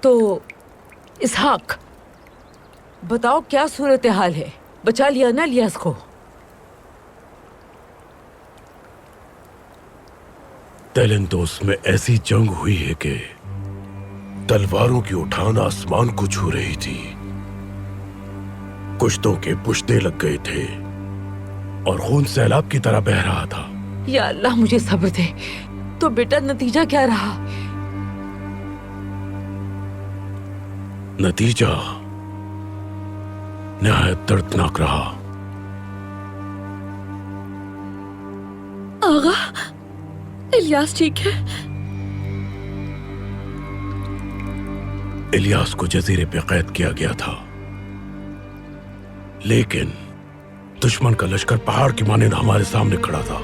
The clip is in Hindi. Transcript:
तो इसहाक, बताओ क्या सूरत हाल है? बचा लिया ना इलियास को? तेलिंदोस में ऐसी जंग हुई है कि तलवारों की उठान आसमान को छू रही थी। कुश्तों के पुश्ते लग गए थे और खून सैलाब की तरह बह रहा था। या अल्लाह मुझे सब्र दे। तो बेटा नतीजा क्या रहा? नतीजा निहायत दर्दनाक रहा। आगा, इलियास ठीक है? इलियास को जजीरे पे कैद किया गया था, लेकिन दुश्मन का लश्कर पहाड़ की मानंद हमारे सामने खड़ा था।